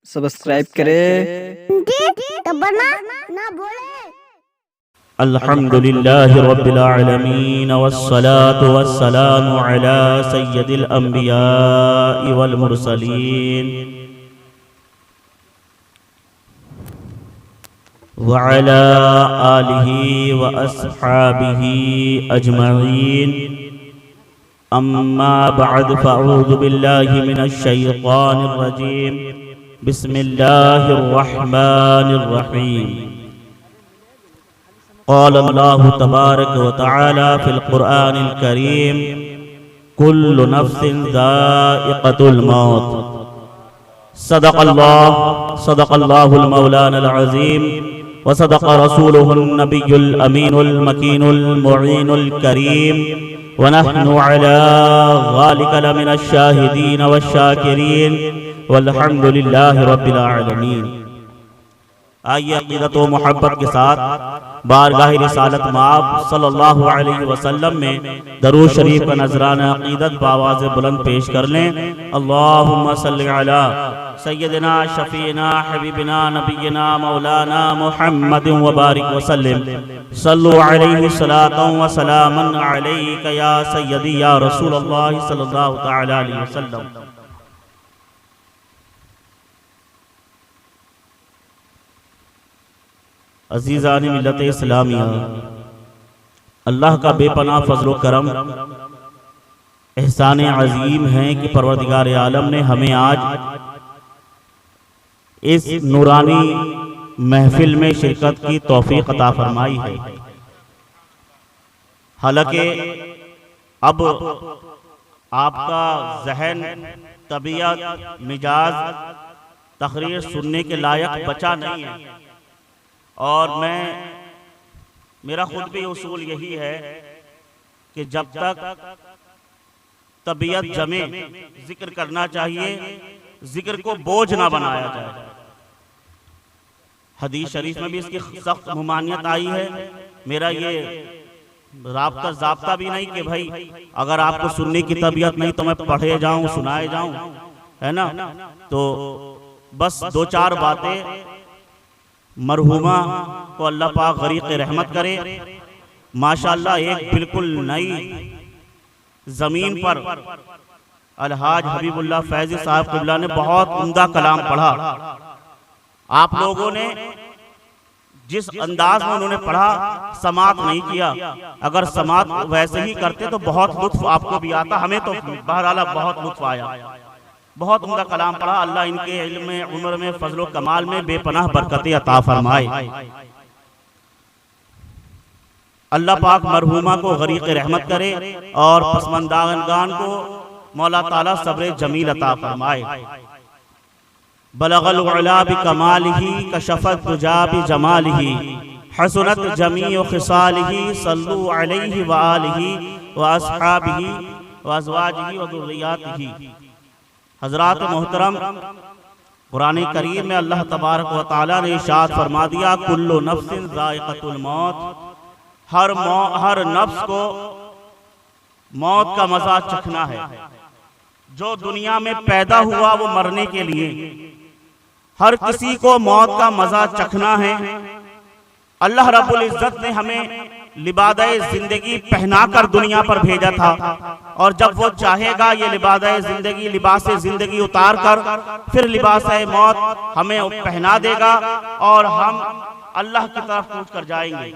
Subscribe کرے الحمدللہ رب العالمین والصلاة والسلام علی سید الانبیاء والمرسلین وعلی آلہ واصحابہ اجمعین اما بعد فاعوذ باللہ من الشیطان الرجیم بسم اللہ الرحمن الرحیم قال اللہ تبارک و تعالی فی القرآن الکریم کل نفس ذائقۃ الموت صدق اللہ المولانا العظیم وصدق رسولہ النبی الامین المکین المعین الکریم ونحن على ذلك لمن الشاہدین والشاکرین والحمد للہ رب العالمین۔ آئیے عقیدت و محبت کے ساتھ بارگاہ رسالت مآب صلی اللہ علیہ وسلم میں درود شریف کا نذرانہ عقیدت بآواز بلند پیش کر لیں۔ اللہم صلی علی سیدنا شفیعنا حبیبنا نبینا مولانا محمد وبارک وسلم صلو علیہ صلاۃ و سلاما علیک یا سیدی یا رسول اللہ صلی اللہ تعالی علیہ وسلم۔ عزیزان ملت اسلامیہ، اللہ کا بے پناہ فضل و کرم احسان عظیم ہے کہ پروردگار عالم نے ہمیں آج اس نورانی محفل میں شرکت کی توفیق عطا فرمائی ہے۔ حالانکہ اب آپ کا ذہن، طبیعت، مزاج تقریر سننے کے لائق بچا نہیں ہے، اور میرا خود بھی اصول یہی ہے کہ جب تک طبیعت جمے ذکر کرنا چاہیے، ذکر کو بوجھ نہ بنایا جائے۔ حدیث شریف میں بھی اس کی سخت ممانعت آئی ہے۔ میرا یہ ضابطہ بھی نہیں کہ بھائی اگر آپ کو سننے کی طبیعت نہیں تو میں پڑھے جاؤں، سنائے جاؤں، ہے نا؟ تو بس دو چار باتیں مرحومہ کو اللہ پاک غریق رحمت کرے۔ ماشاءاللہ ایک بالکل نئی زمین پر الحاج حبیب اللہ فیضی صاحب قبلہ نے بہت عمدہ کلام پڑھا۔ آپ لوگوں نے جس انداز میں انہوں نے پڑھا سماعت نہیں کیا، اگر سماعت ویسے ہی کرتے تو بہت لطف آپ کو بھی آتا، ہمیں تو بہرحال بہت لطف آیا۔ بہت عمدہ کلام پڑھا۔ اللہ ان کے علم میں، عمر میں، فضل و کمال میں بے پناہ برکتیں عطا فرمائے۔ اللہ پاک مرحومہ کو غریق رحمت کرے اور پسماندگان کو مولا تعالیٰ صبر جمیل عطا فرمائے۔ بلغ العلا بکمالہ کشف الدجا بجمالہ حسنت جمیع خصالہ صلو علیہ وآلہ واصحابہ وازواجہ وذریاتہ۔ حضرات محترم، قرآن کریم میں اللہ تبارک و تعالیٰ نے ارشاد فرما دیا کل نفس ذائقۃ الموت، ہر نفس کو موت کا مزہ چکھنا ہے۔ جو دنیا میں پیدا ہوا وہ مرنے کے لیے، ہر کسی کو موت کا مزہ چکھنا ہے۔ اللہ رب العزت نے ہمیں لبادہ زندگی پہنا کر دنیا پر بھیجا تھا، اور جب وہ چاہے گا یہ لبادہ زندگی، لباس زندگی اتار کر پھر لباس موت ہمیں پہنا دے گا، اور ہم اللہ کی طرف کوچ کر جائیں گے۔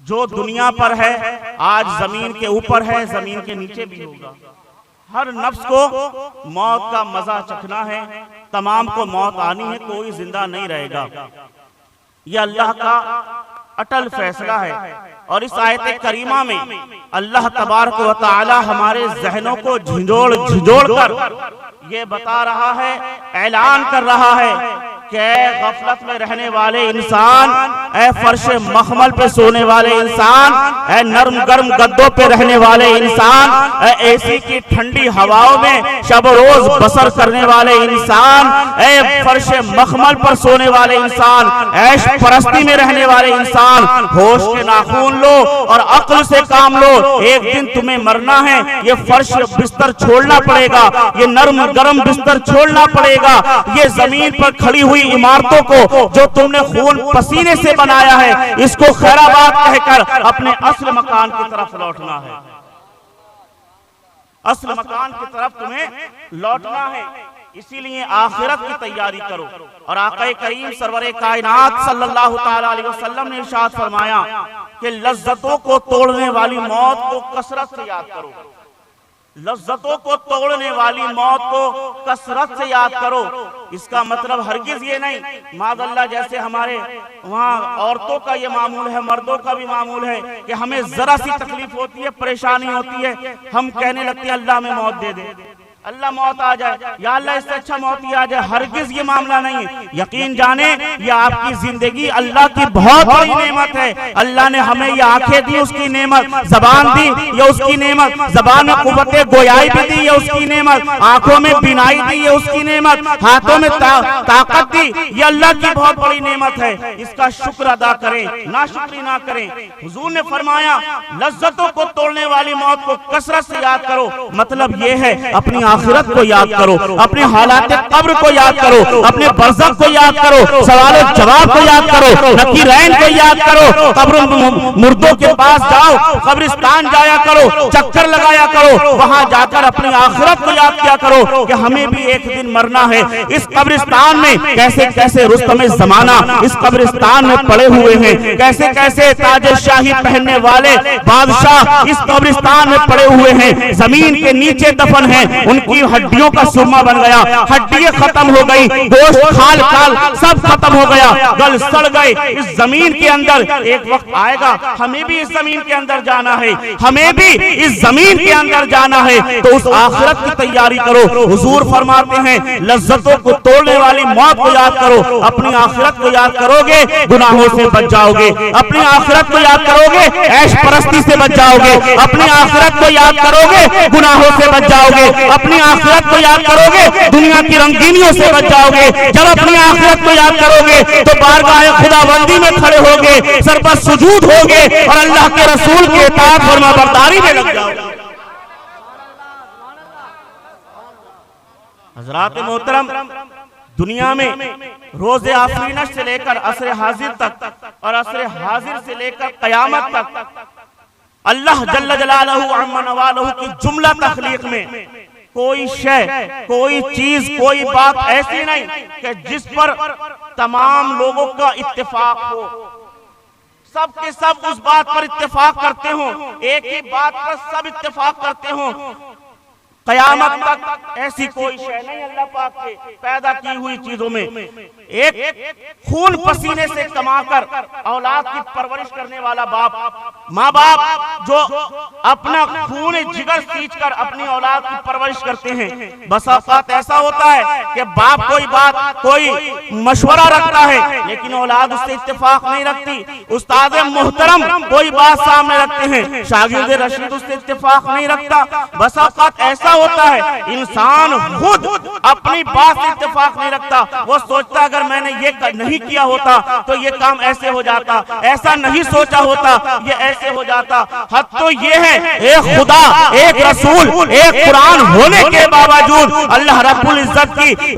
جو دنیا پر ہے آج زمین کے اوپر ہے، زمین کے نیچے بھی ہوگا۔ ہر نفس کو موت کا مزہ چکھنا ہے، تمام کو موت آنی ہے، کوئی زندہ نہیں رہے گا۔ یہ اللہ کا اٹل فیصلہ ہے، اور اس آیت کریمہ میں اللہ تبارک و تعالی ہمارے ذہنوں کو جھنجھوڑ کر یہ بتا رہا ہے، اعلان کر رہا ہے کہ اے غفلت میں رہنے والے انسان، اے فرش مخمل پہ سونے والے انسان، اے نرم گرم گدوں پہ رہنے والے انسان، اے اے سی کی ٹھنڈی ہواؤں میں شب و روز بسر کرنے والے انسان، اے فرش مخمل پر سونے والے انسان، عیش پرستی میں رہنے والے انسان، ہوش کے ناخون لو اور عقل سے کام لو۔ ایک دن تمہیں مرنا ہے، یہ فرش بستر چھوڑنا پڑے گا، یہ نرم گرم بستر چھوڑنا پڑے گا، یہ زمین پر کھڑی ہوئی عمارتوں کو جو تم نے خون پسینے سے بنایا ہے، اس کو خیر آباد کہہ کر اپنے اصل مکان کی طرف لوٹنا ہے، اصل مکان کی طرف تمہیں لوٹنا ہے۔ اسی لیے آخرت کی تیاری کرو۔ اور آقا کریم سرور کائنات صلی اللہ تعالی علیہ وسلم نے ارشاد فرمایا کہ لذتوں کو توڑنے والی موت کو کثرت سے یاد کرو، لذتوں کو توڑنے والی موت کو کثرت سے یاد کرو۔ اس کا مطلب ہرگز یہ نہیں، معاذ اللہ جیسے ہمارے وہاں عورتوں کا یہ معمول ہے، مردوں کا بھی معمول ہے کہ ہمیں ذرا سی تکلیف ہوتی ہے، پریشانی ہوتی ہے، ہم کہنے لگتے ہیں اللہ میں موت دے دے، اللہ موت آ جائے، یا اللہ اس سے اچھا موت ہی آ جائے۔ ہرگز یہ معاملہ نہیں ہے۔ یقین جانیں یہ آپ کی زندگی اللہ کی بہت بڑی نعمت ہے۔ اللہ نے ہمیں یہ آنکھیں دی، اس کی نعمت، زبان دی، یہ اس کی نعمت، زبان میں قوت گویائی بھی دی، یہ اس کی نعمت، آنکھوں میں بینائی دی، یہ اس کی نعمت، ہاتھوں میں طاقت دی، یہ اللہ کی بہت بڑی نعمت ہے۔ اس کا شکر ادا کریں، ناشکری نہ کریں۔ حضور نے فرمایا لذتوں کو توڑنے والی موت کو کثرت سے یاد کرو، مطلب یہ ہے اپنی آخرت کو یاد کرو، اپنے حالات قبر کو یاد کرو، اپنے برزخ کو یاد کرو، سوال و جواب کو یاد کرو، نکیرین کو یاد کرو، قبر مردوں کے پاس جاؤ، قبرستان جایا کرو، چکر لگایا کرو، وہاں جا کر اپنی آخرت کو یاد کیا کرو کہ ہمیں بھی ایک دن مرنا ہے۔ اس قبرستان میں کیسے کیسے رستم زمانہ اس قبرستان میں پڑے ہوئے ہیں، کیسے کیسے تاج شاہی پہننے والے بادشاہ اس قبرستان میں پڑے ہوئے ہیں، زمین کے نیچے دفن ہیں، ان کی ہڈیوں کا سرما بن گیا، ہڈیاں ختم ہو گئی، گوشت کھال کھال سب ختم ہو گیا، گل سڑ گئے۔ اس زمین کے اندر ایک وقت آئے گا ہمیں بھی اس زمین کے اندر جانا ہے، ہمیں بھی اس زمین کے اندر جانا ہے، تو اس آخرت کی تیاری کرو۔ حضور فرماتے ہیں لذتوں کو توڑنے والی موت کو یاد کرو، اپنی آخرت کو یاد کرو گے گناہوں سے بچ جاؤ گے، اپنی آخرت کو یاد کرو گے عیش پرستی سے بچ جاؤ گے، اپنی آخرت کو یاد کرو گے گناہوں سے بچ جاؤ گے، اپنی آخرت کو یاد کرو گے دنیا کی رنگینیوں سے بچ جاؤ گے۔ جب اپنی آخرت کو یاد کرو گے تو بارگاہ خداوندی میں کھڑے ہوگے، سر پر سجود ہوگے اور اللہ کے رسول کی اطاعت فرما برداری میں لگ جاؤ گے۔ حضرات محترم، دنیا میں روز آفرینش سے لے کر عصر حاضر تک اور عصر حاضر سے لے کر قیامت تک اللہ جل جلالہ عما نوالہ کی جملہ تخلیق میں کوئی شے، کوئی چیز، کوئی بات ایسی نہیں کہ جس پر تمام لوگوں کا اتفاق ہو، سب کے سب اس بات پر اتفاق کرتے ہوں، ایک ہی بات پر سب اتفاق کرتے ہوں۔ قیامت تک ایسی کوئی شے نہیں اللہ پاک کے پیدا کی ہوئی چیزوں میں۔ ایک خون پسینے سے کما کر اولاد کی پرورش کرنے والا باپ، ماں باپ جو اپنا خون جگر سینچ کر اپنی اولاد کی پرورش کرتے ہیں، بس اوقات ایسا ہوتا ہے کہ باپ کوئی بات، کوئی مشورہ رکھتا ہے لیکن اولاد اس سے اتفاق نہیں رکھتی، استاد محترم کوئی بات سامنے رکھتے ہیں، شاگرد رشید اس سے اتفاق نہیں رکھتا۔ بس اوقات ایسا ہوتا ہے انسان خود اپنی بات سے اتفاق نہیں رکھتا، وہ سوچتا اگر میں نے یہ نہیں کیا ہوتا تو یہ کام ایسے ہو جاتا، ایسا نہیں سوچا ہوتا یہ ایسے ہو جاتا۔ حد تو یہ ہے ایک خدا، ایک رسول، ایک قرآن ہونے کے باوجود اللہ رب العزت کی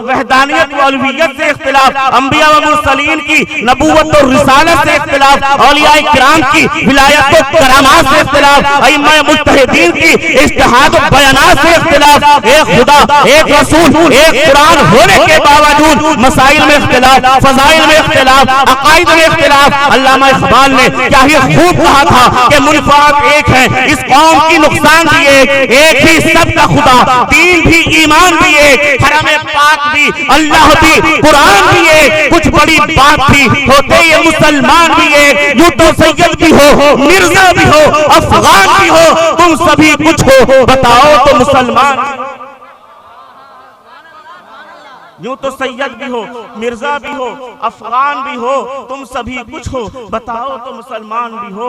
وحدانیت و الوہیت سے اختلاف، انبیاء و مرسلین کی نبوت و رسالت سے اختلاف، اولیاء کرام کی ولایت و کرامات سے اختلاف، ائمہ مجتہدین کی اجتہاد و بیانات سے اختلاف، ایک خدا، ایک رسول، ایک قرآن ہونے کے باوجود مسائل میں اختلاف، فضائل میں اختلاف، عقائد میں اختلاف۔ علامہ اقبال نے کیا ہی خوب کہا تھا کہ منفعت ایک ہے، اس قوم کی نقصان بھی ایک ہی سب کا خدا، دین بھی ایمان بھی ایک، حرم پاک بھی، اللہ بھی، قرآن بھی ایک، کچھ بڑی بات بھی ہوتے یہ مسلمان بھی ایک، یوں تو سید بھی ہو، مرزا بھی ہو، افغان بھی ہو، تم سبھی کچھ ہو، بتاؤ تو مسلمان۔ یوں تو سید بھی ہو، مرزا بھی ہو، افغان بھی ہو، تم سبھی کچھ ہو، بتاؤ تو مسلمان بھی ہو۔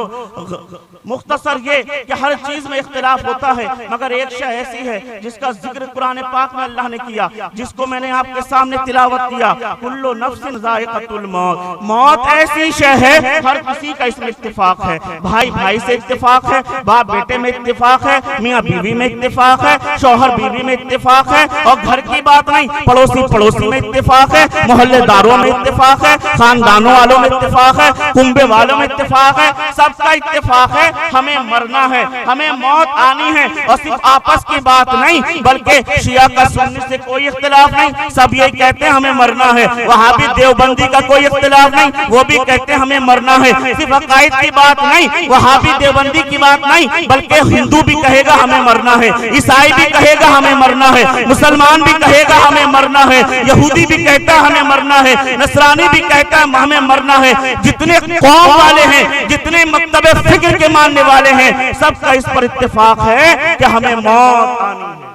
مختصر یہ کہ ہر چیز میں اختلاف ہوتا ہے، مگر ایک شے ایسی ہے جس کا ذکر قرآن پاک میں اللہ نے کیا، جس کو میں نے آپ کے سامنے تلاوت کیا، کل نفس ذائقۃ الموت۔ موت ایسی شے ہے، ہر کسی کا اس میں اتفاق ہے، بھائی بھائی سے اتفاق ہے، باپ بیٹے میں اتفاق ہے، میاں بیوی میں اتفاق ہے، شوہر بیوی میں اتفاق ہے، اور گھر کی بات نہیں، پڑوسی میں اتفاق ہے، محلے داروں میں اتفاق ہے، خاندانوں والوں میں اتفاق ہے، کنبے والوں میں اتفاق ہے، سب کا اتفاق ہے، ہمیں مرنا ہے، ہمیں موت آنی ہے، اور صرف آپس کی بات نہیں بلکہ شیعہ کا سنی سے کوئی اختلاف نہیں، سب یہ کہتے ہیں ہمیں مرنا ہے، وہابی دیوبندی کا کوئی اختلاف نہیں، وہ بھی کہتے ہیں ہمیں مرنا ہے، صرف عقائد کی بات نہیں، وہابی دیوبندی کی بات نہیں بلکہ ہندو بھی کہے گا ہمیں مرنا ہے، عیسائی بھی کہے گا ہمیں مرنا ہے، مسلمان بھی کہے گا ہمیں مرنا ہے، یہودی بھی کہتا ہے ہمیں مرنا ہے، نصرانی بھی کہتا ہے ہمیں مرنا ہے، جتنے قوم والے ہیں، جتنے مکتب فکر کے ماننے والے ہیں، سب کا اس پر اتفاق ہے کہ ہمیں موت آنی ہے،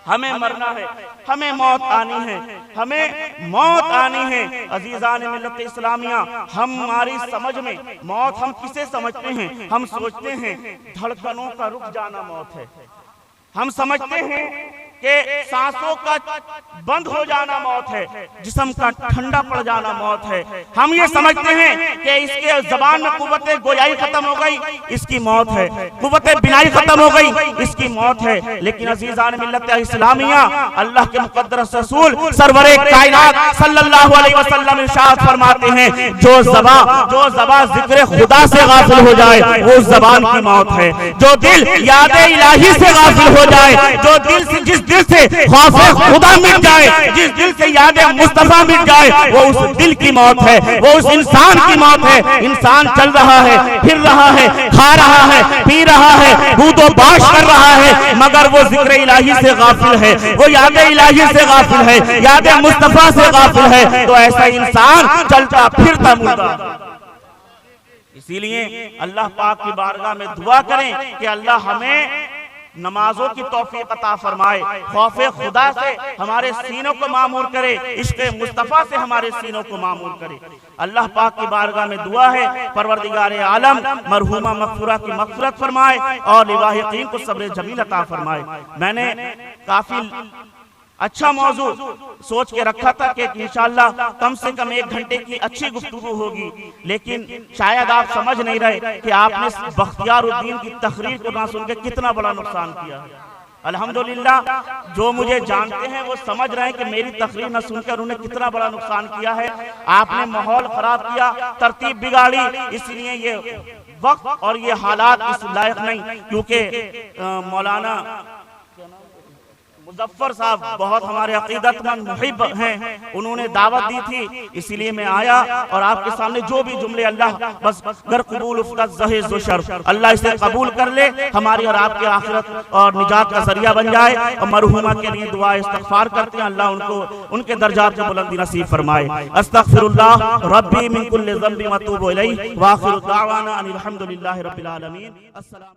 ہمیں مرنا ہے، ہمیں موت آنی ہے، ہمیں موت آنی ہے۔ عزیزان ملت اسلامیہ، ہماری سمجھ میں موت ہم کسے سمجھتے ہیں؟ ہم سوچتے ہیں دھڑکنوں کا رک جانا موت ہے، ہم سمجھتے ہیں کہ سانسوں کا بند ہو جانا موت ہے، جسم کا ٹھنڈا پڑ جانا موت ہے، ہم یہ سمجھتے ہیں کہ اس کے زبان میں قوت گویائی ختم ہو گئی، اس کی موت ہے، قوت بینائی ختم ہو گئی، اس کی موت ہے۔ لیکن عزیزان ملت اسلامیہ، اللہ کے مقدس رسول سرور کائنات صلی اللہ علیہ وسلم ارشاد فرماتے ہیں جو زبان ذکر خدا سے غافل ہو جائے وہ اس زبان کی موت ہے، جو دل یاد الہی سے غافل ہو جائے، جو دل سے جس دل سے خوف خدا مٹ جائے، جس دل سے یاد مصطفیٰ مٹ جائے، وہ اس دل کی موت ہے، وہ اس انسان کی موت ہے۔ انسان چل رہا ہے، پھر رہا ہے، کھا رہا ہے، پی رہا ہے، بود و باش کر رہا ہے، مگر وہ ذکر الہی سے غافل ہے، وہ یاد الہی سے غافل ہے، یاد مصطفیٰ سے غافل ہے، تو ایسا انسان چلتا پھرتا مردہ۔ اسی لیے اللہ پاک کی بارگاہ میں دعا کریں کہ اللہ ہمیں نمازوں کی توفیق عطا فرمائے، خوف خدا سے ہمارے سینوں کو معمور کرے، عشق مصطفیٰ سے ہمارے سینوں کو معمور کرے۔ اللہ پاک کی بارگاہ میں دعا ہے پروردگار عالم مرحومہ مغفورہ کی مغفرت فرمائے اور لواحقین کو صبر جمیل عطا فرمائے۔ میں نے کافی اچھا موضوع سوچ کے رکھا تھا کہ انشاءاللہ کم سے کم 1 گھنٹے کی اچھی گفتگو ہوگی، لیکن شاید آپ سمجھ نہیں رہے کہ آپ نے بختیار الدین کی تقریر کو نہ سن کے کتنا بڑا نقصان کیا ہے۔ الحمدللہ جو مجھے جانتے ہیں وہ سمجھ رہے ہیں کہ میری تقریر نہ سن کر انہیں کتنا بڑا نقصان کیا ہے۔ آپ نے ماحول خراب کیا، ترتیب بگاڑی، اس لیے یہ وقت اور یہ حالات اس لائق نہیں، کیونکہ مولانا مظفر صاحب بہت ہمارے عقیدت مند محب ہیں، انہوں نے دعوت دی تھی، اسی لیے میں آیا اور آپ کے سامنے جو بھی جملے اللہ بس گر قبول افتد زہز و شرف، اللہ اسے قبول کر لے، ہماری اور آپ کے آخرت اور نجات کا ذریعہ بن جائے، اور مرحومہ کے لیے دعا استغفار کرتے ہیں اللہ ان کے درجات میں بلندی نصیب فرمائے۔ استغفر اللہ ربی من کل ذنب واتوب الیہ، وآخر دعوانا ان الحمدللہ رب العالمین۔ السلام